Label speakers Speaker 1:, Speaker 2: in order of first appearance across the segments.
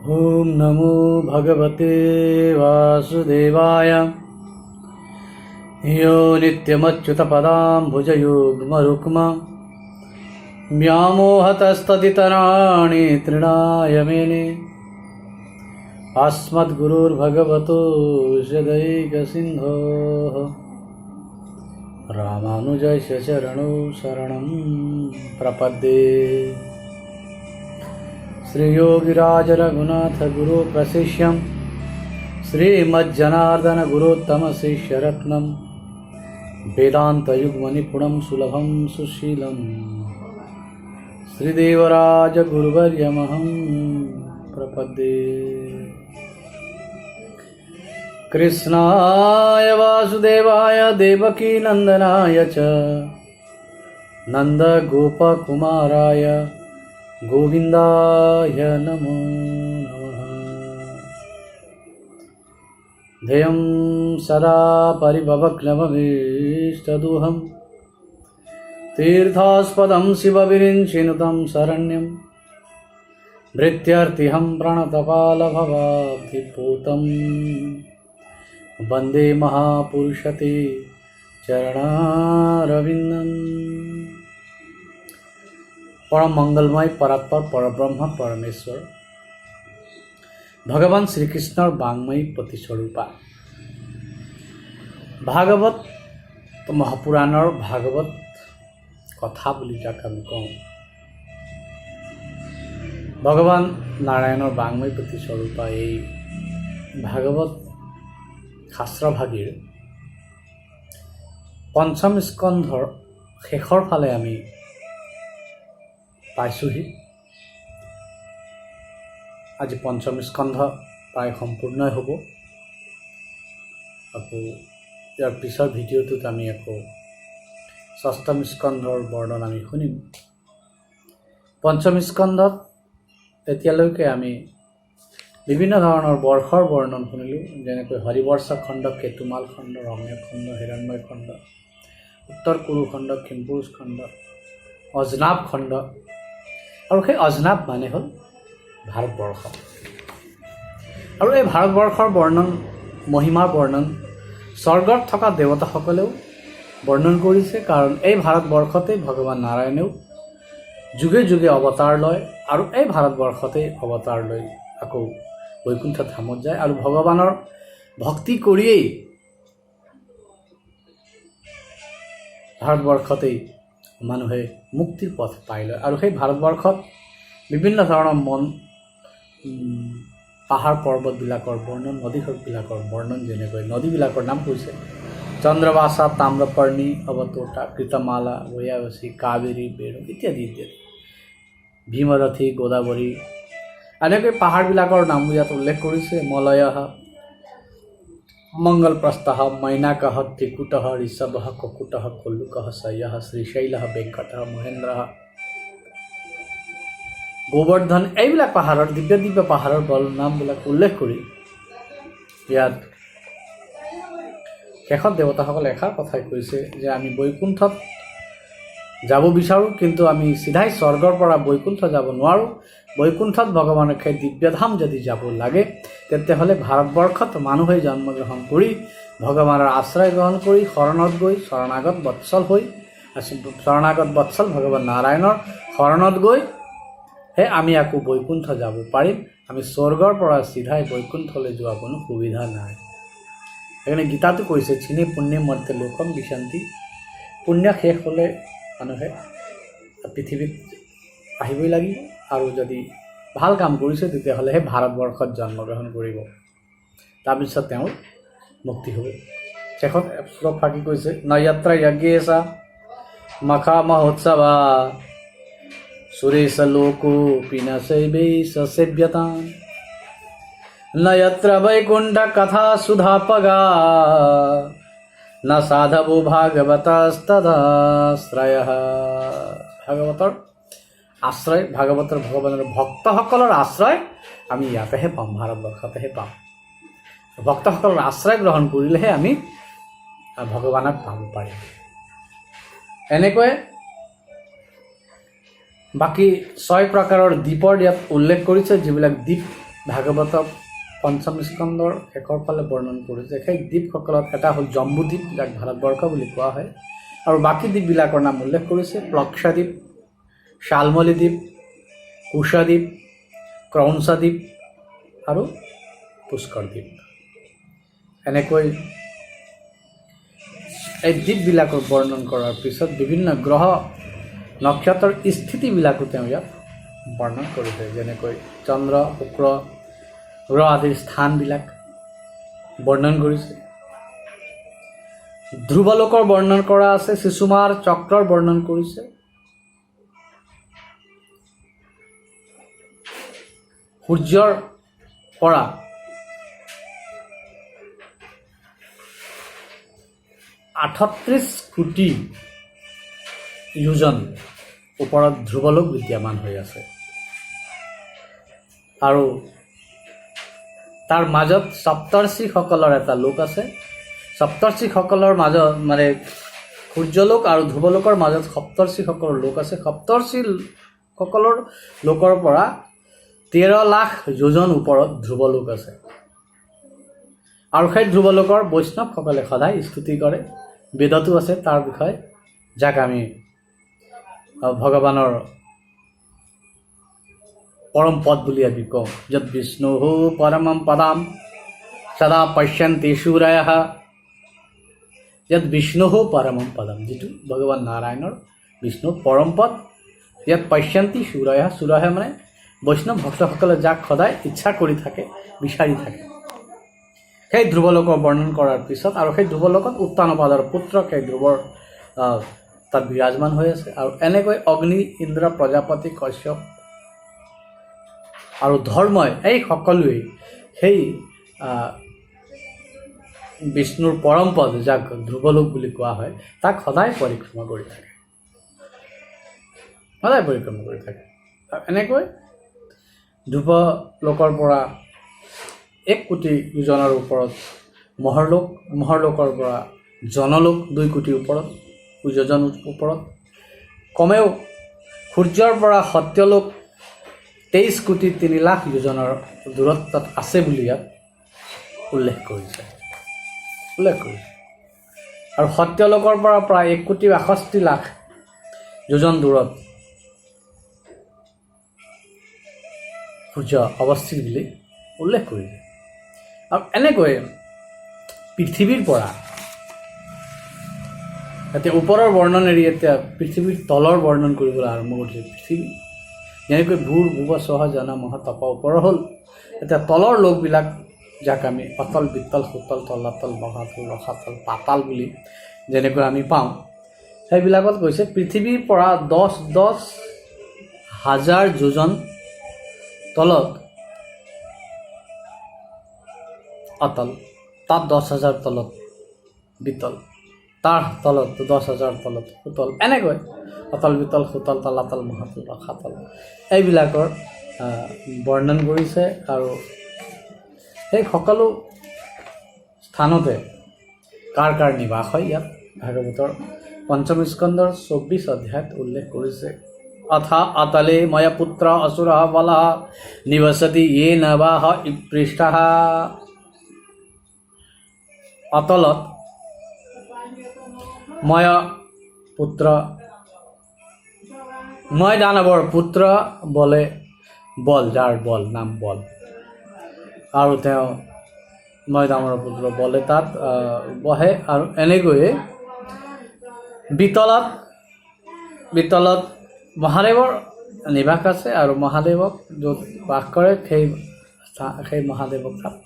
Speaker 1: ओम नमो भगवते वासुदेवाय। यो नित्यमच्युतपदाम्बुजयुग्मरुक्म व्यामोहतस्तदितराणि तृणाय मेने। अस्मद्गुरुर्भगवतोऽस्य दैकसिन्धोः रामानुजस्य चरणौ शरणं प्रपद्ये। श्रीयोगिराज रघुनाथ गुरु प्रशिष्यं श्रीमज्जनार्दन गुरोत्तम शिष्यरत्नं वेदान्तयुग्मनिपुणं सुलभं सुशीलं श्रीदेवराज गुरुवर्यमहं प्रपद्ये। कृष्णाय वासुदेवाय देवकी नंदनाय च नन्दगोपकुमाराय गोविन्दाय नमो नमः। ध्येयं सदा परिभवग्नमभीष्टदोहं तीर्थास्पदं शिवविरिञ्चिनुतं शरण्यं भृत्यर्तिहं प्रणतपालभवाब्धिपूतं वन्दे महापुरुषते चरणारविन्दम्। परम मंगलमय परात्पर परब्रह्म परमेश्वर भगवान श्रीकृष्णर बांगमयी प्रतिस्वरूपा भागवत महापुराणर भागवत कथा बुली जाक आमि कওঁ। भगवान नारायणर बांगमयी प्रतिस्वरूपा এই भागवत शास्त्रभागीर पंचम स्कंधर शेषर फाले आमि पाইছোহি। আজি पंचम स्कंध प्राय सम्पूर्ण হ'ব। আকৌ ইয়াৰ পিছৰ ভিডিঅ'টোত আমি আকৌ ষষ্ঠম স্কন্ধৰ বৰ্ণন আমি শুনিম। পঞ্চম স্কন্ধত এতিয়ালৈকে আমি বিভিন্ন ধৰণৰ বৰ্ষৰ বৰ্ণন শুনিলোঁ, যেনেকৈ হৰিবৰ্ষ খণ্ড, কেতুমাল খণ্ড, ৰম্য খণ্ড, হিৰণ্ময় খণ্ড, উত্তৰ কুৰু খণ্ড, কিম্পুৰুষ খণ্ড, অজনাব খণ্ড। আৰু সেই অজনাব মানে হ'ল ভাৰতবৰ্ষ। আৰু এই ভাৰতবৰ্ষৰ বৰ্ণন, মহিমাৰ বৰ্ণন স্বৰ্গত থকা দেৱতাসকলেও বৰ্ণন কৰিছে, কাৰণ এই ভাৰতবৰ্ষতেই ভগৱান নাৰায়ণেও যুগে যুগে অৱতাৰ লয় আৰু এই ভাৰতবৰ্ষতেই অৱতাৰ লৈ আকৌ বৈকুণ্ঠ ধামত যায় আৰু ভগৱানৰ ভক্তি কৰিয়েই ভাৰতবৰ্ষতেই মানুহে মুক্তিৰ পথ পাই লয়। আৰু সেই ভাৰতবৰ্ষত বিভিন্ন ধৰণৰ পাহাৰ পৰ্বতবিলাকৰ বৰ্ণন, নদী হ্ৰদবিলাকৰ বৰ্ণন, যেনেকৈ নদীবিলাকৰ নাম কৈছে চন্দ্ৰবাসা, তাম্ৰপৰ্ণী, অৱতোটা, কৃতমালা, গয়াবশী, কাবেৰী, বেণু ইত্যাদি ইত্যাদি, ভীমৰথী, গোদাবৰী, এনেকৈ পাহাৰবিলাকৰ নামবোৰ ইয়াত উল্লেখ কৰিছে। মলয়, मंगलप्रस्थ, मैनाक, त्रिकुट, ऋषभ, ककुट, कोल्लुक, शय, श्रीशैल, वेंकट, महेन्द्र, गोवर्धन, এইবিলাক পাহাৰৰ দিব্য দিব্য পাহাৰৰ নামবিলাক উল্লেখ কৰি ইয়াত শেষত দেৱতাসকলে এষাৰ কথাই কৈছে যে আমি বৈকুণ্ঠত যাব বিচাৰোঁ, কিন্তু আমি চিধাই স্বৰ্গৰ পৰা বৈকুণ্ঠ যাব নোৱাৰোঁ। বৈকুণ্ঠত ভগৱানৰ সেই দিব্যধাম যদি যাব লাগে, তেতিয়াহ'লে ভাৰতবৰ্ষত মানুহে জন্মগ্ৰহণ কৰি ভগৱানৰ আশ্ৰয় গ্ৰহণ কৰি শৰণত গৈ শৰণাগত বৎসল ভগৱান নাৰায়ণৰ শৰণত গৈ হে আমি আকৌ বৈকুণ্ঠ যাব পাৰিম। আমি স্বৰ্গৰ পৰা চিধাই বৈকুণ্ঠলৈ যোৱা কোনো সুবিধা নাই। সেইকাৰণে গীতাটো কৈছে চিনে পুণ্যে মৰ্তে লোকম বিশান্তি। পুণ্য শেষ হ'লে মানুহে পৃথিৱীত আহিবই লাগিব, আৰু যদি ভাল কাম কৰিছে তেতিয়াহ'লেহে ভাৰতবৰ্ষত জন্মগ্ৰহণ কৰিব, তাৰপিছত তেওঁৰ মুক্তি হ'ব। শেষত শ্লোক ফাঁকি কৈছে নয়ত্ৰ যজ্ঞেশা মখা মহোৎসৱা সুৰেশ লোকো পিনশৈবেশ সেব্যতাম নয়ত্ৰ বৈকুণ্ঠ কথা সুধাপগা ন সাধবো ভাগৱতস্তদাশ্ৰয়। ভাগৱতৰ আশ্ৰয়, ভাগৱতৰ ভগৱানৰ ভক্তসকলৰ আশ্ৰয় আমি ইয়াতেহে পাম, ভাৰতবৰ্ষতেহে পাম। ভক্তসকলৰ আশ্ৰয় গ্ৰহণ কৰিলেহে আমি ভগৱানক পাব পাৰিম। এনেকৈ বাকী 6 প্ৰকাৰৰ দ্বীপৰ ইয়াত উল্লেখ কৰিছে, যিবিলাক দ্বীপ ভাগৱত পঞ্চম স্কন্ধৰ শেষৰ ফালে বৰ্ণন কৰিছে। সেই দ্বীপসকলত এটা হ'ল জম্বুদ্বীপ, যাক ভাৰতবৰ্ষ বুলি কোৱা হয়, আৰু বাকী দ্বীপবিলাকৰ নাম উল্লেখ কৰিছে। প্লক্ষাদ্বীপ, শালমলী দ্বীপ, কুশদ্বীপ, ক্ৰৌঞ্চদ্বীপ আৰু পুষ্কৰদ্বীপ। এনেকৈ এই দ্বীপবিলাকৰ বৰ্ণন কৰাৰ পিছত বিভিন্ন গ্ৰহ নক্ষত্ৰৰ স্থিতিবিলাকো তেওঁ ইয়াত বৰ্ণন কৰিছে, যেনেকৈ চন্দ্ৰ, শুক্ৰ গ্ৰহ আদিৰ স্থানবিলাক বৰ্ণন কৰিছে। ধ্ৰুৱলোকৰ বৰ্ণন কৰা আছে, শিশুমাৰ চক্ৰৰ বৰ্ণন কৰিছে। সূৰ্যৰ পৰা ৩৮ কোটি যোজন ওপৰত ধ্ৰুৱলোক বিদ্যমান হৈ আছে, আৰু তাৰ মাজত সপ্তৰ্ষিসকলৰ এটা লোক আছে। সপ্তৰ্ষিসকলৰ মাজত মানে সূৰ্যলোক আৰু ধ্ৰুৱলোকৰ মাজত সপ্তৰ্ষিসকলৰ লোক আছে। সপ্তৰ্ষিসকলৰ লোকৰ পৰা 13 লাখ যোজন ওপৰত ধ্ৰুৱলোক আছে, আৰু সেই ধ্ৰুৱলোকৰ বৈষ্ণৱসকলে সদায় স্তুতি কৰে। বেদতো আছে তাৰ বিষয়ে, যাক আমি ভগৱানৰ পৰম পদ বুলি আমি কওঁ। যত বিষ্ণু পৰমম পদাম সদা পশ্যন্তি সূৰয়ঃ, যত বিষ্ণু পৰমম পদম, যিটো ভগৱান নাৰায়ণৰ বিষ্ণুৰ পৰম পদ। ইয়াত পশ্যন্তি সূৰয়ঃ, সূৰয়ঃ মানে বৈষ্ণৱ ভক্তসকলে যাক সদায় ইচ্ছা কৰি থাকে, বিচাৰি থাকে। সেই ধ্ৰুৱলোকৰ বৰ্ণন কৰাৰ পিছত, আৰু সেই ধ্ৰুৱলোকত উত্তানপাদৰ পুত্ৰ সেই ধ্ৰুৱৰ তাত বিৰাজমান হৈ আছে। আৰু এনেকৈ অগ্নি, ইন্দ্ৰ, প্ৰজাপতি, কশ্যপ আৰু ধৰ্মই এই সকলোৱেই সেই বিষ্ণুৰ পৰম পদ, যাক ধ্ৰুৱলোক বুলি কোৱা হয়, তাক সদায় পৰিক্ৰমা কৰি থাকে, সদায় পৰিক্ৰমা কৰি থাকে। এনেকৈ ধ্ৰুৱলোকৰ পৰা 1 কোটি যোজনৰ ওপৰত মহৰলোক, মহৰলোকৰ পৰা জনলোক 2 কোটিৰ ওপৰত, যোজন ওপৰত, কমেও সূৰ্যৰ পৰা সত্যলোক 23 কোটি 3 লাখ যোজনৰ দূৰত্বত আছে বুলি ইয়াত উল্লেখ কৰিছে। আৰু সত্যলোকৰ পৰা প্ৰায় 1 কোটি 61 লাখ যোজন দূৰত সূৰ্য অৱস্থিত বুলি উল্লেখ কৰিছে। আৰু এনেকৈ পৃথিৱীৰ পৰা, এতিয়া ওপৰৰ বৰ্ণন এৰি এতিয়া পৃথিৱীৰ তলৰ বৰ্ণন কৰিবলৈ আৰম্ভ কৰিছে। পৃথিৱী যেনেকৈ ভূৰ ভুৱ স্বহ জন মহ তপ ওপৰ হ'ল, এতিয়া তলৰ লোকবিলাক, যাক আমি অতল, বিতল, সুতল, তলাতল, মহাতল, ৰসাতল, পাতাল বুলি যেনেকৈ আমি পাওঁ, সেইবিলাকত কৈছে পৃথিৱীৰ পৰা 10 হাজাৰ যোজন তলত অতল, তাত 10,000 তলত বিতল, তাৰ তলত 10,000 তলত সুতল, এনেকৈ অতল, বিতল, সুতল, তলাতল, মহাতল, ৰসাতল এইবিলাকৰ বৰ্ণন কৰিছে। আৰু সেই সকলো স্থানতে কাৰ কাৰ নিবাস হয়, ইয়াত ভাগৱতৰ পঞ্চম স্কন্ধৰ 24 অধ্যায়ত উল্লেখ কৰিছে। অথা অতলে ময় পুত্ৰ অসুৰ বল নিবসতি য়ে নবাহ পৃষ্ঠ। অতলত ময় পুত্ৰ, মই দানৱৰ পুত্ৰ বলে, বল যাৰ বল নাম বল, আৰু তেওঁ মই দানৱৰ পুত্ৰ বলে তাত বহে। আৰু এনেকৈয়ে বিতলত মহাদেৱৰ নিবাস আছে, আৰু মহাদেৱক য'ত বাস কৰে সেই মহাদেৱক তাত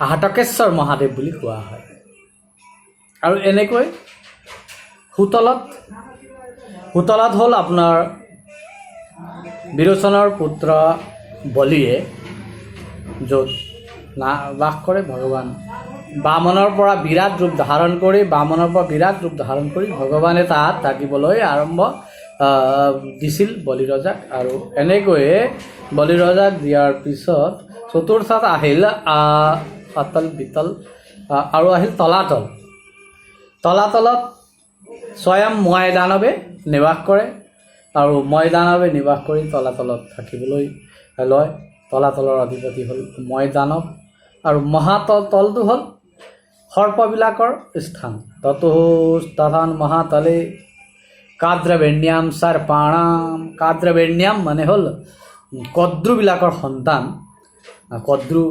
Speaker 1: হাটকেশ্বৰ মহাদেৱ বুলি কোৱা হয়। আৰু এনেকৈ সুতলত হ'ল আপোনাৰ বিৰোচনৰ পুত্ৰ বলিয়ে য'ত বাস কৰে। ভগৱান বামনৰ পৰা বিৰাট ৰূপ ধাৰণ কৰি ভগৱানে তাত থাকিবলৈ আৰম্ভ দিছিল বলিৰজাক। আৰু এনেকৈয়ে বলিৰজাক দিয়াৰ পিছত চতুৰ্থত আহিল অতল, বিতল, আৰু আহিল তলাতলত স্বয়ং মই দানৱে নিবাস কৰে। আৰু ময়দানৱে নিবাস কৰি তলাতলত থাকিবলৈ লয়। তলাতলৰ অধিপতি হ'ল ময়দানৱ আৰু মহাতল তলটো হ'ল সৰ্পবিলাকৰ স্থান। তথান মহাতলে কাদ্ৰবেণ্যাম সৰ্পাণাম। কাদ্ৰবেণ্যাম মানে হ'ল কদ্ৰুবিলাকৰ সন্তান। কদ্ৰু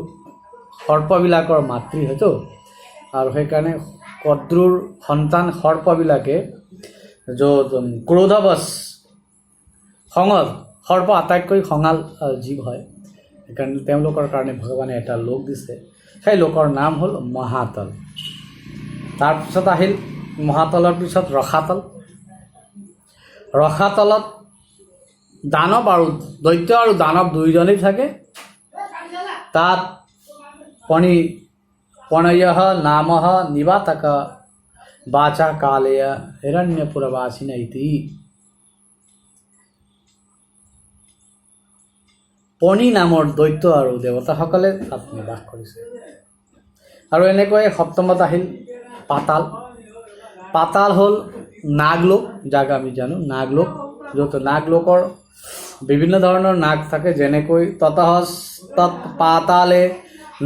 Speaker 1: সৰ্পবিলাকৰ মাতৃ হয়তো, আৰু সেইকাৰণে কদ্ৰুৰ সন্তান সৰ্পবিলাকে য'ত ক্ৰোধবশ খঙাল, সৰ্প আটাইতকৈ খঙাল জীৱ হয়, সেইকাৰণে তেওঁলোকৰ কাৰণে ভগৱানে এটা লোক দিছে। সেই লোকৰ নাম হ'ল মহাতল। তাৰপিছত আহিল মহাতলৰ পিছত ৰসাতল। ৰসাতলত দানৱ আৰু দৈত্য আৰু দানৱ দুয়োজনেই থাকে। তাত পণয়ঃ নামঃ নিবাতক বাচা কালেয় হিৰণ্যপুৰবাসিন ইতি। পণি নামৰ দৈত্য আৰু দেৱতাসকলে তাত নিবাস কৰিছে। আৰু এনেকৈ সপ্তমত আহিল পাতাল। পাতাল হ'ল নাগলোক, যাক আমি জানো নাগলোক, য'ত নাগলোকৰ বিভিন্ন ধৰণৰ নাগ থাকে, যেনেকৈ ততঃ তৎ পাতালে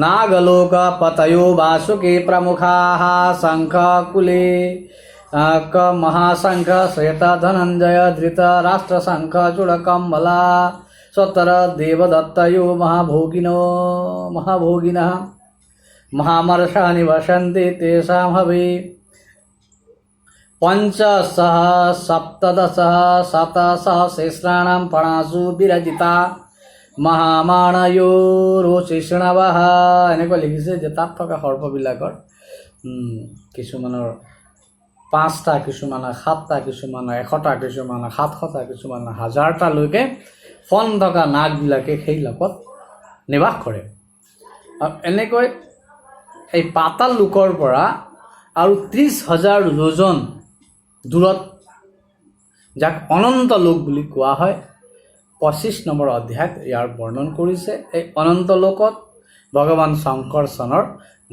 Speaker 1: নাগলোক পতয়ো বাসুকে প্ৰমুখাঃ শঙ্খ কুলে ক মহাশঙ্খ শ্বেত ধনঞ্জয় ধৃত রাষ্ট্র শঙ্খ চূড়কম্বলা সত্তর দেবদত্তयो महाभोगिनः महामर्षः निवसन्ति तेषां हवे पंचशः सप्तदशः शतसहस्राणां पणासु विरजिता মহামানয়োৰোচিষ্ণৱঃ। এনেকৈ লিখিছে যে তাত থকা সৰ্পবিলাকৰ কিছুমানৰ 5টা, কিছুমানৰ 7টা, কিছুমানৰ 100টা, কিছুমানৰ 700টা, কিছুমানৰ 1000টালৈকে ফণ থকা নাগবিলাকে সেই লোকত নিবাস কৰে। আৰু এনেকৈ এই পাতাল লোকৰ পৰা আৰু 30,000 যোজন দূৰত, যাক অনন্ত লোক বুলি কোৱা হয়, 25 নম্বৰ অধ্যায়ত ইয়াৰ বৰ্ণন কৰিছে। এই অনন্ত লোকত ভগৱান শংকৰচনৰ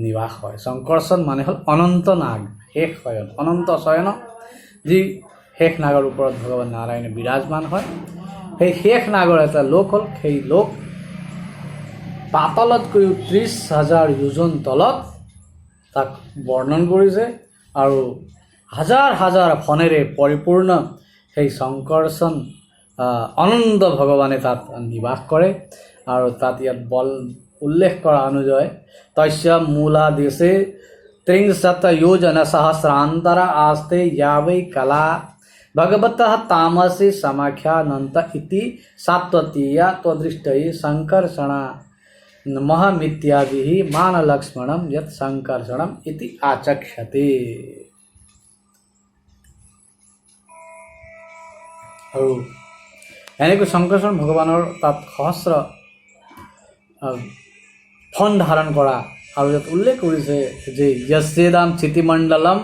Speaker 1: নিবাস হয়। শংকৰচন মানে হ'ল অনন্ত নাগ, শেষ শয়ন, অনন্ত শয়ন, যি শেষ নাগৰ ওপৰত ভগৱান নাৰায়ণে বিৰাজমান হয়। সেই শেষ নাগৰ এটা লোক হ'ল, সেই লোক পাতালতকৈও 30,000 যোজন তলত তাক বৰ্ণন কৰিছে। আৰু হাজাৰ হাজাৰ ফণেৰে পৰিপূৰ্ণ সেই শংকৰচন অনন্ত ভগৱানে তাত নিবাস কৰে। আৰু তাত ইয়াত উল্লেখ কৰা অনুযায়ী তস্য মূলাদেশে 30 योजन सहस्रांतर आस्ते यावै कला भगवतः तामसे समाख्यानंत इति सात्वतीया त्वदृष्टये संकर्षण महमित्यादिः मानलक्ष्मणं यत् संकर्षणम् इति आचक्षते। আৰু এনেকৈ শংকৰচৰণ ভগৱানৰ তাত সহস্ৰ ফণ ধাৰণ কৰা, আৰু ইয়াত উল্লেখ কৰিছে যে যস্যেদাম চিতিমণ্ডলম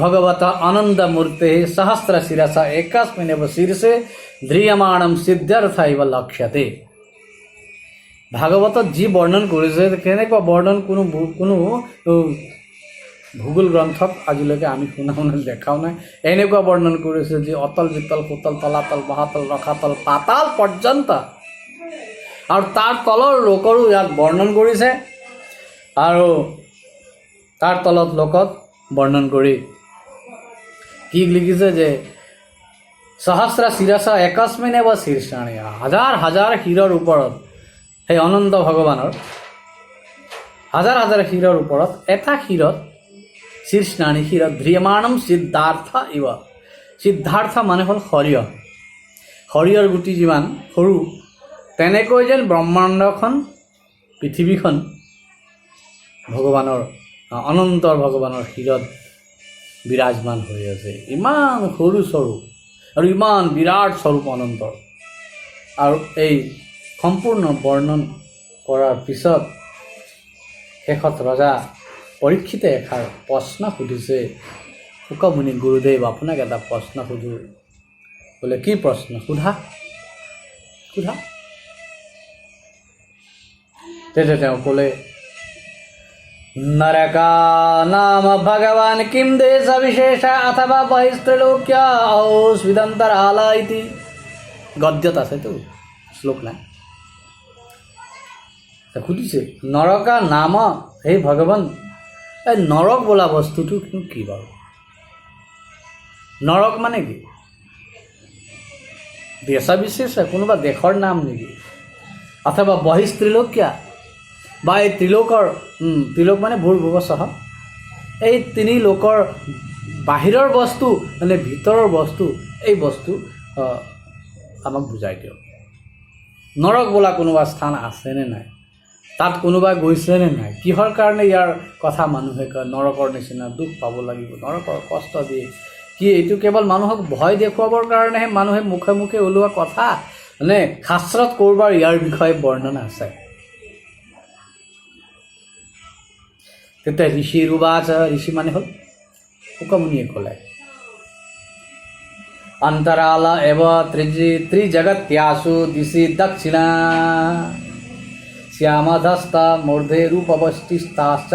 Speaker 1: ভগৱত আনন্দ মূৰ্তে সহস্ৰ শিৰসা একস্মিনেব শীৰ্ষে ধ্ৰিয়মাণম সিদ্ধাৰ্থ ইব লক্ষ্যতে। ভাগৱতত যি বৰ্ণন কৰিছে, কেনেকুৱা বৰ্ণন কোনো ভূগোল গ্ৰন্থত আজিলৈকে আমি শুনা দেখাও নাই। এনেকুৱা বৰ্ণন কৰিছে যে অতল বিতল সুতল তলাতল মহাতল ৰসাতল পাতাল পৰ্যন্ত, আৰু তাৰ তলৰ লোকৰো ইয়াত বৰ্ণন কৰিছে। আৰু তাৰ তলত লোকত বৰ্ণন কৰি কি লিখিছে যে সহস্ৰ শিৰসা একস্মিনেব শীৰ্ষাণি, হাজাৰ হাজাৰ শিৰৰ ওপৰত সেই অনন্ত ভগৱানৰ হাজাৰ হাজাৰ শিৰৰ ওপৰত এটা শিৰত শীৰ্ষাণি শিৰত ধ্ৰিয়মাণম সিদ্ধাৰ্থ ইব। সিদ্ধাৰ্থ মানে হ'ল সৰিয়হ, সৰিয়হৰ গুটি যিমান সৰু, তেনেকৈ যেন ব্ৰহ্মাণ্ডখন, পৃথিৱীখন ভগৱানৰ অনন্ত ভগৱানৰ শিৰত বিৰাজমান হৈ আছে। ইমান সৰু স্বৰূপ আৰু ইমান বিৰাট স্বৰূপ অনন্তৰ। আৰু এই সম্পূৰ্ণ বৰ্ণন কৰাৰ পিছত শেষত ৰজা পৰীক্ষিতে এষাৰ প্ৰশ্ন সুধিছে, শুকমুনি গুৰুদেৱ, আপোনাক এটা প্ৰশ্ন সুধোঁ। বোলে কি প্ৰশ্ন? সোধা। তেতিয়া তেওঁ ক'লে नरका नाम भगवान किम देश विशेष अथवा बहिस्त्रिलोक्य औस्विदंतराला इति गद्यत আছে তো শ্লোক নাই খুলিছে নৰকা নাম হে ভগৱান এই নৰক বোলা বস্তুটো কি বাৰু নৰক মানে কি দেশা বিশেষ কোনোবা দেশৰ নাম নেকি অথবা বহিস্ত্ৰিলোক্য বা এই ত্ৰিলোকৰ ত্ৰিলোক মানে ভূৰ্ভুৱঃ এই তিনি লোকৰ বাহিৰৰ বস্তু মানে ভিতৰৰ বস্তু এই বস্তু আমাক বুজাই দিয়ক নৰক বোলা কোনোবা স্থান আছেনে নাই তাত কোনোবা গৈছেনে নাই কিহৰ কাৰণে ইয়াৰ কথা মানুহে কয় নৰকৰ নিচিনা দুখ পাব লাগিব নৰকৰ কষ্ট দিয়ে কি এইটো কেৱল মানুহক ভয় দেখুৱাবৰ কাৰণেহে মানুহে মুখে মুখে ওলোৱা কথা মানে শাস্ত্ৰত কৰবাৰ ইয়াৰ বিষয়ে বৰ্ণনা আছে তেতিয়া ঋষিৰ উবাচ ঋষি মানে হ'ল শুকমুনিয়ে ক'লে अंतराला एव त्रिजगत्यासु दिशि दक्षिणा श्यामधस्ता मूर्धे रूपवष्टिस्ताश्च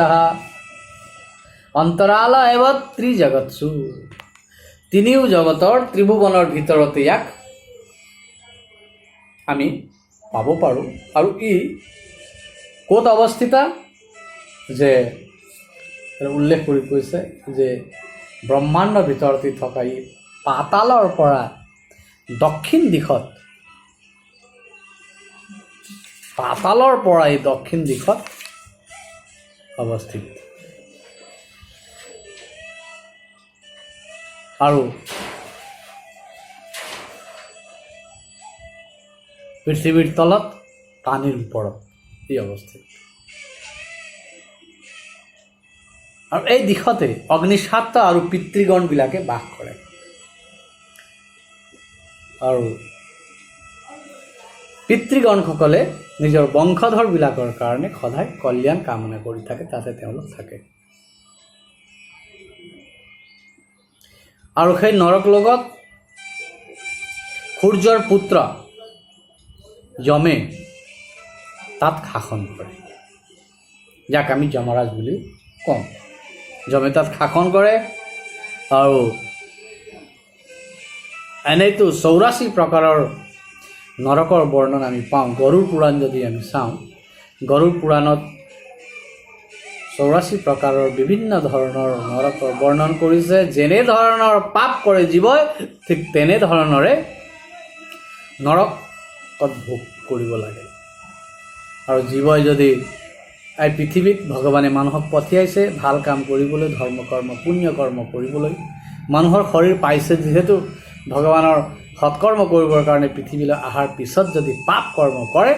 Speaker 1: अंतराला एव त्रिजगत्सु তিনিও জগতৰ ত্ৰিভুৱনৰ ভিতৰতে ইয়াক আমি পাব পাৰোঁ আৰু ই ক'ত অৱস্থিত যে উল্লেখ কৰি কৈছে যে ব্ৰহ্মাণ্ডৰ ভিতৰতে থকা ই পাতালৰ পৰা দক্ষিণ দিশত পাতালৰ পৰা এই দক্ষিণ দিশত অৱস্থিত আৰু পৃথিৱীৰ তলত পানীৰ ওপৰত এই অৱস্থিত আৰু এই দিশতে অগ্নিসাত্য আৰু পিতৃগণবিলাকে বাস কৰে আৰু পিতৃগণসকলে নিজৰ বংশধৰবিলাকৰ কাৰণে সদায় কল্যাণ কামনা কৰি থাকে তাতে তেওঁলোক থাকে আৰু সেই নৰক লোকত সূৰ্যৰ পুত্ৰ যমে তাত শাসন কৰে যাক আমি যমৰাজ বুলি কওঁ যমে তাত শাসন কৰে আৰু এনেইতো 84 প্ৰকাৰৰ নৰকৰ বৰ্ণন আমি পাওঁ গৰুড় পুৰাণ যদি আমি চাওঁ গৰুড় পুৰাণত 84 প্ৰকাৰৰ বিভিন্ন ধৰণৰ নৰকৰ বৰ্ণন কৰিছে যেনে ধৰণৰ পাপ কৰে জীৱই ঠিক তেনে ধৰণৰে নৰকত ভোগ কৰিব লাগে আৰু জীৱই যদি এই পৃথিৱীত ভগৱানে মানুহক পঠিয়াইছে ভাল কাম কৰিবলৈ ধৰ্ম কৰ্ম পুণ্য কৰ্ম কৰিবলৈ মানুহৰ শৰীৰ পাইছে যিহেতু ভগৱানৰ সৎকৰ্ম কৰিবৰ কাৰণে পৃথিৱীলৈ অহাৰ পিছত যদি পাপ কৰ্ম কৰে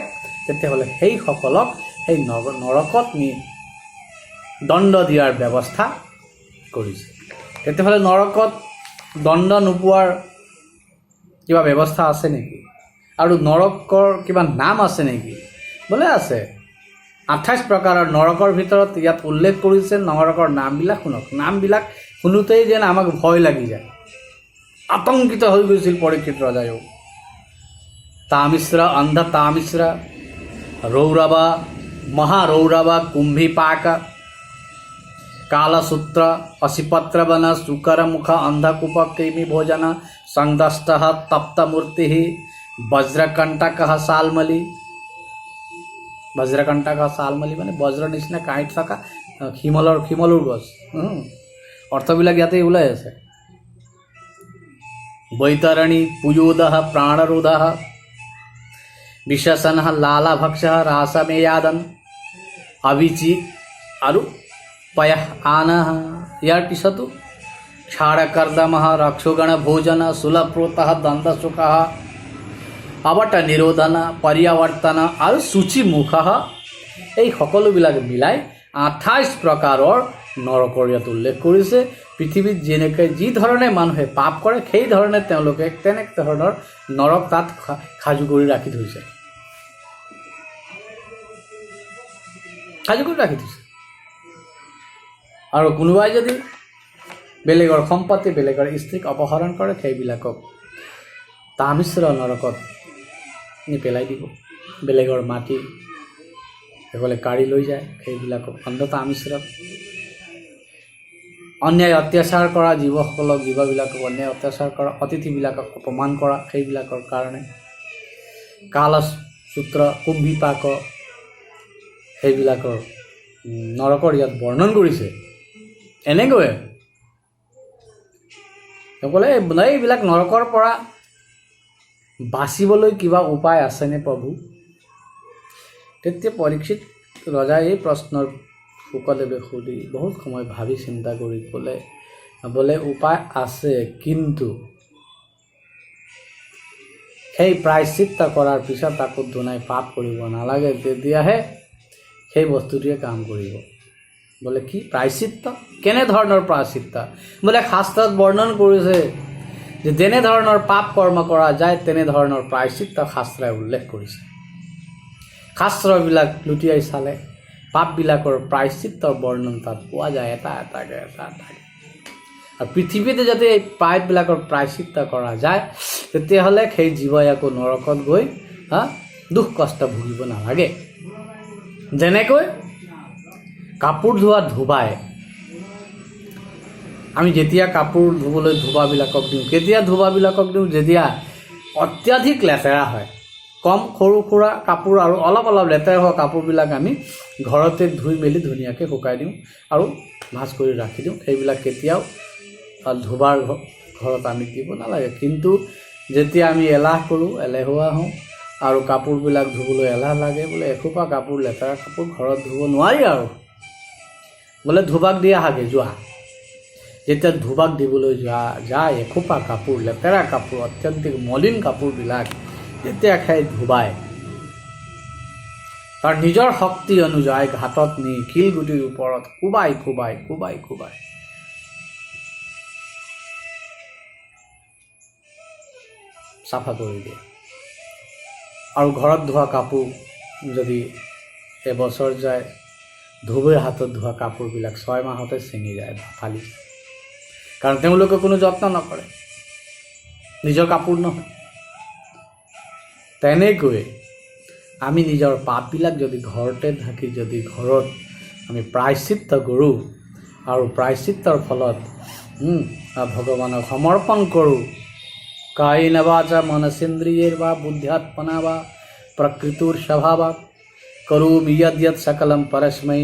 Speaker 1: তেতিয়াহ'লে সেইসকলক সেই নৰকত নি দণ্ড দিয়াৰ ব্যৱস্থা কৰিছে তেতিয়াহ'লে নৰকত দণ্ড নোপোৱাৰ কিবা ব্যৱস্থা আছে নেকি আৰু নৰকৰ কিবা নাম আছে নেকি বোলে আছে 28 প্ৰকাৰৰ নৰকৰ ভিতৰত ইয়াত উল্লেখ কৰিছে নৰকৰ নামবিলাক শুনক নামবিলাক শুনোতেই যেন আমাক ভয় লাগি যায় আতংকিত হৈ গৈছিল পৰীক্ষিত ৰজায়ো তামিশ্ৰা অন্ধ তামিশ্ৰা ৰৌৰৱা মহাৰৌৰৱা কুম্ভীপাক कालसूत्र असिपत्रवन सुकरमुख अंधकूप कृमि भोजन संदष्ट तप्तमूर्ति वज्रकंटक सालमली वज्रकंटक सालमली माने वज्र निचिना काँइट थका শিমলুৰ গছ অৰ্থবিলাক ইয়াতে ওলাই আছে বৈতৰণী পুয়োদহ প্ৰাণৰোধः বিশাসনः লালাভক্ষः ৰাসমেয়াদন অভিচি আৰু पय आन यार पिछतो क्षारकर्दम रक्षोगण भोजन सुलभ्रोत दंतसुख अवट निरोधन पर्यावर्तन और सूचिमुख এই সকলোবিলাক মিলাই 28 প্ৰকাৰৰ নৰকৰ ইয়াত উল্লেখ কৰিছে পৃথিৱীত যেনেকৈ যি ধৰণে মানুহে পাপ কৰে সেই ধৰণে তেওঁলোকে তেনে ধৰণৰ নৰক তাত খাজু কৰি ৰাখি থৈছে আৰু কোনোবাই যদি বেলেগৰ সম্পত্তি বেলেগৰ স্ত্ৰীক অপহৰণ কৰে সেইবিলাকক তামিশ্ৰ নৰকত নি পেলাই দিব বেলেগৰ মাটি সেইফালে কাঢ়ি লৈ যায় সেইবিলাকক অন্ধতা আমিশ্ৰত অন্যায় অত্যাচাৰ কৰা জীৱসকলক জীৱবিলাকক অন্যায় অত্যাচাৰ কৰা অতিথিবিলাকক অপমান কৰা সেইবিলাকৰ কাৰণে কালসূত্ৰ কুম্ভীপাক সেইবিলাকৰ নৰকৰ ইয়াত বৰ্ণন কৰিছে। এনেকৈ সকলে এইবিলাক নৰকৰ পৰা বাচিবলৈ কিবা উপায় আছেনে প্ৰভু? তেতিয়া পৰীক্ষিত ৰজাই এই প্ৰশ্নৰ শুকদেৱে সুধি বহুত সময় ভাবি চিন্তা কৰি ক'লে বোলে উপায় আছে, কিন্তু সেই প্ৰায়শ্চিত্ত কৰাৰ পিছত আকৌ দুনাই পাপ কৰিব নালাগে, তেতিয়াহে সেই বস্তুটোৱে কাম কৰিব। বোলে কি প্ৰায়শ্চিত্ত? কেনেধৰণৰ প্ৰায়শ্চিত্ত? বোলে শাস্ত্ৰত বৰ্ণন কৰিছে যে যেনেধৰণৰ পাপ কৰ্ম কৰা যায় তেনেধৰণৰ প্ৰায়শ্চিত্ত শাস্ত্ৰই উল্লেখ কৰিছে। শাস্ত্ৰবিলাক লুটিয়াই চালে পাপবিলাকৰ প্ৰায়শ্চিত্তৰ বৰ্ণন তাত পোৱা যায় এটা এটাকৈ। আৰু পৃথিৱীতে যদি এই পাপবিলাকৰ প্ৰায়শ্চিত্ত কৰা যায় তেতিয়াহ'লে সেই জীৱই আকৌ নৰকত গৈ দুখ কষ্ট ভুগিব নালাগে। যেনেকৈ কাপোৰ ধোৱা ধোবাই, আমি যেতিয়া কাপোৰ ধুবলৈ ধোবাবিলাকক দিওঁ, কেতিয়া ধোবাবিলাকক দিওঁ? যেতিয়া অত্যাধিক লেতেৰা হয়। কম সৰু সুৰা কাপোৰ আৰু অলপ অলপ লেতেৰা হোৱা কাপোৰবিলাক আমি ঘৰতে ধুই মেলি ধুনীয়াকৈ শুকাই দিওঁ আৰু ভাঁজ কৰি ৰাখি দিওঁ। সেইবিলাক কেতিয়াও ধোবাৰ ঘৰত আমি দিব নালাগে। কিন্তু যেতিয়া আমি এলাহ কৰোঁ, এলেহুৱা হওঁ আৰু কাপোৰবিলাক ধুবলৈ এলাহ লাগে, বোলে এসোপা কাপোৰ লেতেৰা কাপোৰ ঘৰত ধুব নোৱাৰি আৰু বোলে ধোবাক দিয়া আহাগে যোৱা। যেতিয়া ধোবাক দিবলৈ যায় এসোপা কাপোৰ লেতেৰা কাপোৰ অত্যন্তিক মলিন কাপোৰবিলাক তেতিয়া সেই ধোবাই তাৰ নিজৰ শক্তি অনুযায়ী ঘাটত নি শিলগুটিৰ ওপৰত কোবাই কোবাই কোবাই কোবাই চাফা কৰি দিয়ে। আৰু ঘৰত ধোৱা কাপোৰ যদি এবছৰ যায়, ধুবৈৰ হাতত ধোৱা কাপোৰবিলাক 6 মাহতে ছিঙি যায়, ফালি যায়। কাৰণ তেওঁলোকে কোনো যত্ন নকৰে, নিজৰ কাপোৰ নহয়। তেনেকৈ আমি নিজৰ পাপবিলাক যদি ঘৰতে থাকি যদি ঘৰত আমি প্ৰায়শ্চিত্ত কৰোঁ আৰু প্ৰায়শ্চিত্তৰ ফলত ভগৱানক সমৰ্পণ কৰোঁ, কায়েন বাচা মনসেন্দ্ৰিয়েৰ বা বুদ্ধ্যাত্মনা বা প্ৰকৃতিৰ স্বভাৱাৎ কৰোমি যদ্যৎ সকলম পৰস্मै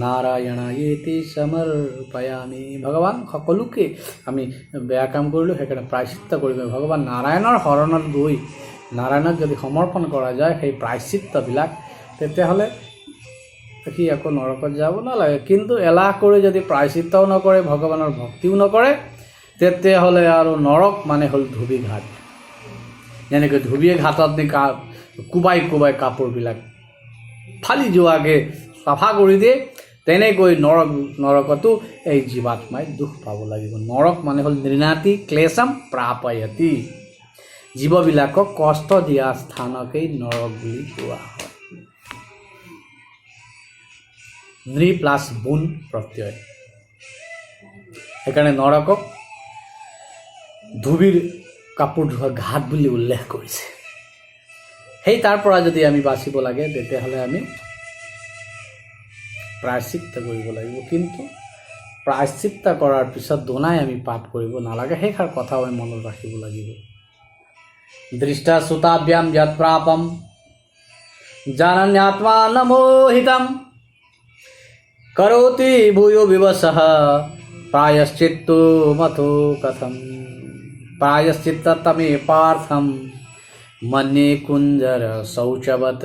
Speaker 1: নাৰায়ণায়েতি সমৰ্পয়ামি। ভগৱান সকলোকে আমি বেয়া কাম কৰিলোঁ সেইকাৰণে প্ৰায়শ্চিত্ত কৰিব। ভগৱান নাৰায়ণৰ শৰণত গৈ নাৰায়ণক যদি সমৰ্পণ কৰা যায় সেই প্ৰায়শ্চিত্তবিলাক, তেতিয়াহ'লে সি আকৌ নৰকত যাব নালাগে। কিন্তু এলাহ কৰি যদি প্ৰায়শ্চিত্তও নকৰে, ভগৱানৰ ভক্তিও নকৰে, তেতিয়াহ'লে আৰু নৰক মানে হ'ল ধুবি ঘাট। যেনেকৈ ধুবিয়ে ঘাটত নি কোবাই কোবাই কাপোৰবিলাক ফালি যোৱাকৈ চাফা কৰি দিয়ে, তেনেকৈ নৰকতো এই জীৱাত্মাই দুখ পাব লাগিব। নৰক মানে হ'ল নৃণাতি ক্লেশম প্ৰাপয়তি, জীৱবিলাকক কষ্ট দিয়া স্থানকেই নৰক বুলি কোৱা হয়। নৃ প্লাছ বুন প্ৰত্যয়। সেইকাৰণে নৰকক ধুবিৰ কাপোৰ ধোৱা ঘাট বুলি উল্লেখ কৰিছে। সেই তাৰ পৰা যদি আমি বাচিব লাগে তেতিয়াহ'লে আমি প্ৰায়শ্চিত্ত কৰিব লাগিব। কিন্তু প্ৰায়শ্চিত্ত কৰাৰ পিছত দুনাই আমি পাপ কৰিব নালাগে, সেইষাৰ কথাও আমি মনত ৰাখিব লাগিব। দৃষ্টা সুতাভ্যাম যৎ প্ৰাপম জানন্যাত্মা ন মোহিতম কरोति ভূয়ো বিবশঃ प्रायश्चित्तो मतो कथम प्रायश्चित्तमे पार्थम मन्ये कुंजर शौचवत।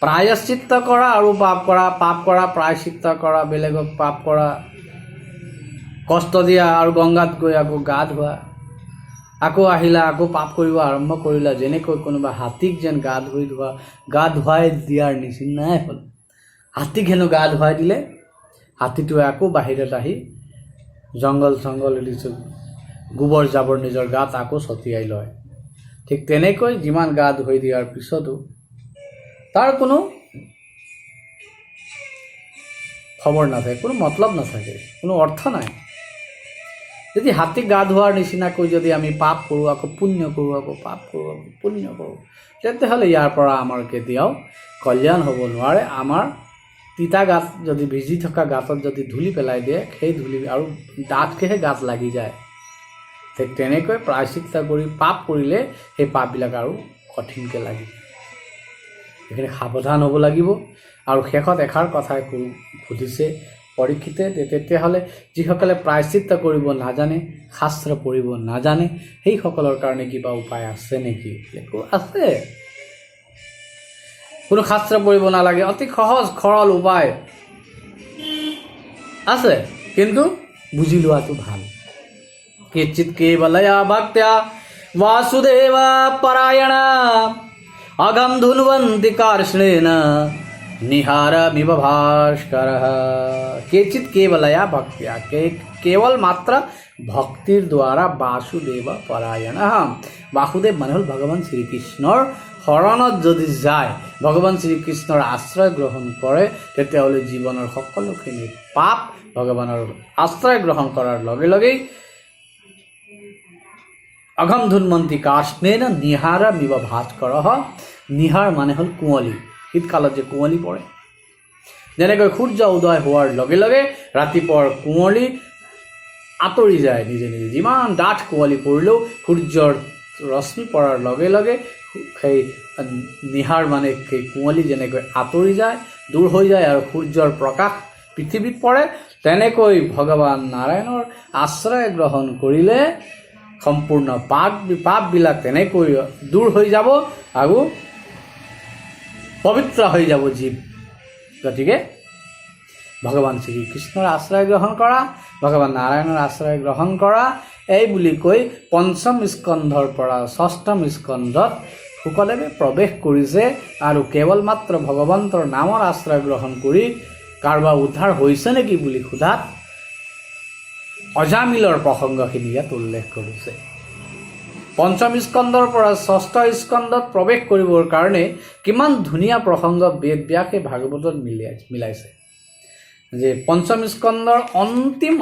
Speaker 1: প্ৰায়শ্চিত্ত কৰা আৰু পাপ কৰা প্ৰায়শ্চিত্ত কৰা, বেলেগক পাপ কৰা, কষ্ট দিয়া আৰু গংগাত গৈ আকৌ গা ধোৱা, আকৌ আহিলা আকৌ পাপ কৰিব আৰম্ভ কৰিলা। যেনেকৈ কোনোবা হাতীক যেন গা ধুৱাই দিয়াৰ নিচিনাই হ'ল। হাতীক হেনো গা ধুৱাই দিলে হাতীটোৱে আকৌ বাহিৰত আহি জংঘল দিছোঁ গোবৰ জাবৰ নিজৰ গাত আকৌ ছটিয়াই লয়। ঠিক তেনেকৈ যিমান গা ধুই দিয়াৰ পিছতো তাৰ কোনো খবৰ নাথাকে, কোনো মতলব নাথাকে, কোনো অৰ্থ নাই। যদি হাতীক গা ধোৱাৰ নিচিনাকৈ যদি আমি পাপ কৰোঁ, আকৌ পুণ্য কৰোঁ, আকৌ পাপ কৰোঁ, আকৌ পুণ্য কৰোঁ, তেতিয়াহ'লে ইয়াৰ পৰা আমাৰ কেতিয়াও কল্যাণ হ'ব নোৱাৰে। আমাৰ তিতা গাত যদি ভিজি থকা গাঁতত যদি ধূলি পেলাই দিয়ে, সেই ধূলি আৰু ডাঠকৈহে গাত লাগি যায়। ঠিক তেনেকৈ প্ৰায়শ্চিত্ত কৰি পাপ কৰিলে সেই পাপবিলাক আৰু কঠিনকৈ লাগি যায়। এইখিনি সাৱধান হ'ব লাগিব। আৰু শেষত এষাৰ কথাই সুধিছে পৰীক্ষিতে, তেতিয়াহ'লে যিসকলে প্ৰায়শ্চিত্ত কৰিব নাজানে, শাস্ত্ৰ পঢ়িব নাজানে, সেইসকলৰ কাৰণে কিবা উপায় আছে নেকি? আছে। কোনো শাস্ত্ৰ পঢ়িব নালাগে, অতি সহজ সৰল উপায় আছে, কিন্তু বুজি লোৱাটো ভাল। কেচিৎ কেৱলয়া ভক্ত্যা বাসুদেৱা পৰায়ণা অঘম ধুন্বন্তি কাৰ্ষ্ণেন निहारमिव भास्करः। केचित केवलया भक्त्या, केवल मात्र भक्तिर द्वारा वासुदेव परायण। वासुदेव মানে হ'ল ভগৱান শ্ৰীকৃষ্ণৰ শৰণত যদি যায়, ভগৱান শ্ৰীকৃষ্ণৰ আশ্ৰয় গ্ৰহণ কৰে, তেতিয়াহ'লে জীৱনৰ সকলোখিনি পাপ ভগৱানৰ আশ্ৰয় গ্ৰহণ কৰাৰ লগে লগেই অঘম ধুন্বন্তি কাষ্ণেন নিহাৰমিৱ ভাস্কৰः। নিহাৰ মানে হ'ল কুঁৱলী। শীতকালত যে কুঁৱলী পৰে, যেনেকৈ সূৰ্য উদয় হোৱাৰ লগে লগে ৰাতিপুৱাৰ কুঁৱলী আঁতৰি যায় নিজে নিজে। যিমান ডাঠ কুঁৱলী পৰিলেও সূৰ্যৰ ৰশ্মি পৰাৰ লগে লগে সেই নিহাৰ মানে সেই কুঁৱলী যেনেকৈ আঁতৰি যায়, দূৰ হৈ যায় আৰু সূৰ্যৰ প্ৰকাশ পৃথিৱীত পৰে, তেনেকৈ ভগৱান নাৰায়ণৰ আশ্ৰয় গ্ৰহণ কৰিলে সম্পূৰ্ণ পাপবিলাক তেনেকৈ দূৰ হৈ যাব আৰু পবিত্ৰ হৈ যাব জীৱ। গতিকে ভগৱান শ্ৰীকৃষ্ণৰ আশ্ৰয় গ্ৰহণ কৰা, ভগৱান নাৰায়ণৰ আশ্ৰয় গ্ৰহণ কৰা, এই বুলি কৈ পঞ্চম স্কন্ধৰ পৰা ষষ্ঠম স্কন্ধত শুকদেৱে প্ৰৱেশ কৰিছে। আৰু কেৱল মাত্ৰ ভগৱন্তৰ নামৰ আশ্ৰয় গ্ৰহণ কৰি কাৰোবাৰ উদ্ধাৰ হৈছে নেকি বুলি সোধাত অজামিলৰ প্ৰসংগখিনি ইয়াত উল্লেখ কৰিছে। পঞ্চম স্কন্ধৰ পৰা ষষ্ঠ স্কন্ধত প্ৰৱেশ কৰিবৰ কাৰণে কিমান ধুনীয়া প্ৰসংগ বেদ ব্যাসে ভাগৱতত মিলাইছে। যে পঞ্চম স্কন্ধৰ অন্তিম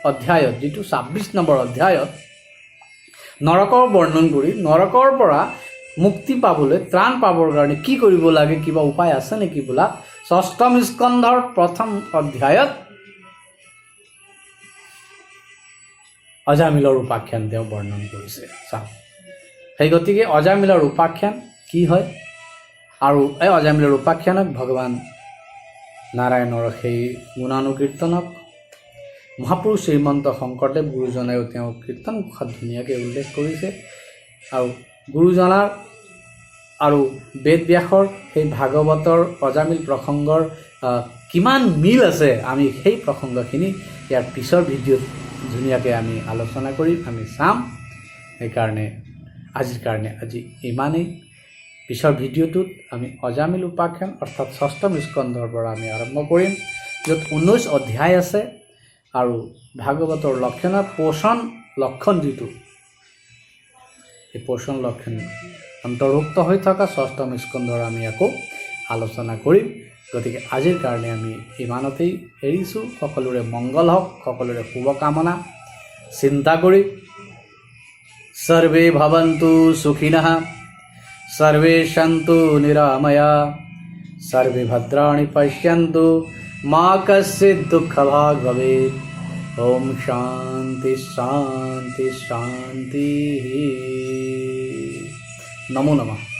Speaker 1: অধ্যায়ত, যিটো 26 নম্বৰ অধ্যায়ত নৰকৰ বৰ্ণন কৰি নৰকৰ পৰা মুক্তি পাবলৈ, ত্ৰাণ পাবৰ কাৰণে কি কৰিব লাগে, কিবা উপায় আছে নেকি বোলা ষষ্ঠম স্কন্ধৰ প্ৰথম অধ্যায়ত অজামিলৰ উপাখ্যান তেওঁ বৰ্ণন কৰিছে। চাওক, সেই গতিকে অজামিলৰ উপাখ্যান কি হয়, আৰু এই অজামিলৰ উপাখ্যানক ভগৱান নাৰায়ণৰ সেই গুণানুকীৰ্তনক মহাপুৰুষ শ্ৰীমন্ত শংকৰদেৱ গুৰুজনায়ো তেওঁ কীৰ্তন ঘোষাত ধুনীয়াকৈ উল্লেখ কৰিছে। আৰু গুৰুজনাৰ আৰু বেদ ব্যাসৰ সেই ভাগৱতৰ অজামিল প্ৰসংগৰ কিমান মিল আছে, আমি সেই প্ৰসংগখিনি ইয়াৰ পিছৰ ভিডিঅ'ত ধুনীয়াকৈ আমি আলোচনা কৰিম, আমি চাম। সেইকাৰণে আজিৰ কাৰণে আজি ইমানেই। পিছৰ ভিডিঅ'টোত আমি অজামিল উপাখ্যান অৰ্থাৎ ষষ্ঠম স্কন্ধৰ পৰা আমি আৰম্ভ কৰিম, য'ত 19 অধ্যায় আছে। আৰু ভাগৱতৰ লক্ষণৰ পোষণ লক্ষণ, যিটো এই পোষণ লক্ষণ অন্তৰ্ভুক্ত হৈ থকা ষষ্ঠম স্কন্ধৰ আমি আকৌ আলোচনা কৰিম। গতিকে আজিৰ কাৰণে আমি ইমানতেই এৰিছোঁ। সকলোৰে মংগল হওক, সকলোৰে শুভকামনা চিন্তা কৰি সৰ্বে ভৱন্তু সুখিনঃ, সৰ্বে সন্তু নিৰাময়া, সর্বে ভদ্রাণি পশ্যন্তু মা কশ্চিৎ দুঃখভাগ্ ভবেৎ। ওম শান্তি শান্তি শান্তি। নমো নমঃ।